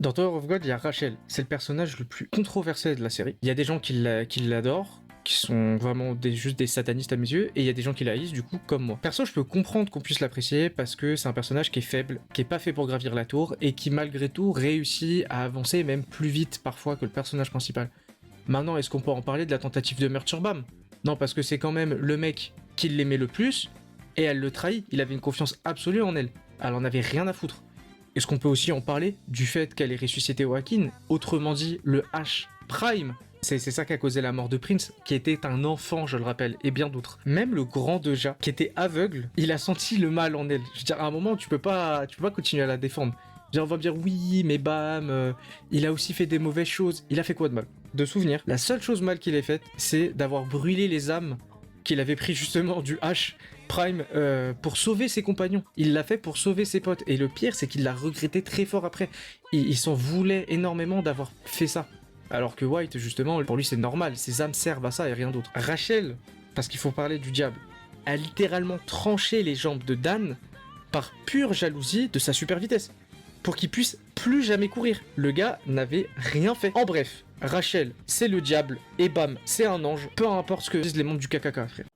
Dans Tower of God, il y a Rachel. C'est le personnage le plus controversé de la série. Il y a des gens qui l'adorent, qui sont vraiment juste des satanistes à mes yeux, et il y a des gens qui la haïssent, du coup, comme moi. Perso, je peux comprendre qu'on puisse l'apprécier parce que c'est un personnage qui est faible, qui est pas fait pour gravir la tour, et qui, malgré tout, réussit à avancer même plus vite parfois que le personnage principal. Maintenant, est-ce qu'on peut en parler de la tentative de meurtre sur Bam? Non, parce que c'est quand même le mec qui l'aimait le plus, et elle le trahit. Il avait une confiance absolue en elle. Elle en avait rien à foutre. Est-ce qu'on peut aussi en parler du fait qu'elle ait ressuscité Joaquin, autrement dit le H Prime? C'est ça qui a causé la mort de Prince, qui était un enfant, je le rappelle, et bien d'autres. Même le grand Deja, qui était aveugle, il a senti le mal en elle. Je veux dire, à un moment, tu peux pas continuer à la défendre. Je veux dire, on va me dire oui, mais bam, il a aussi fait des mauvaises choses. Il a fait quoi de mal? De souvenir, la seule chose mal qu'il ait faite, c'est d'avoir brûlé les âmes qu'il avait pris justement du H Prime pour sauver ses compagnons. Il l'a fait pour sauver ses potes. Et le pire, c'est qu'il l'a regretté très fort après. Il s'en voulait énormément d'avoir fait ça. Alors que White, justement, pour lui, c'est normal. Ses âmes servent à ça et rien d'autre. Rachel, parce qu'il faut parler du diable, a littéralement tranché les jambes de Dan par pure jalousie de sa super vitesse. Pour qu'il puisse plus jamais courir. Le gars n'avait rien fait. En bref, Rachel, c'est le diable, et bam, c'est un ange, peu importe ce que disent les membres du KKK, frère.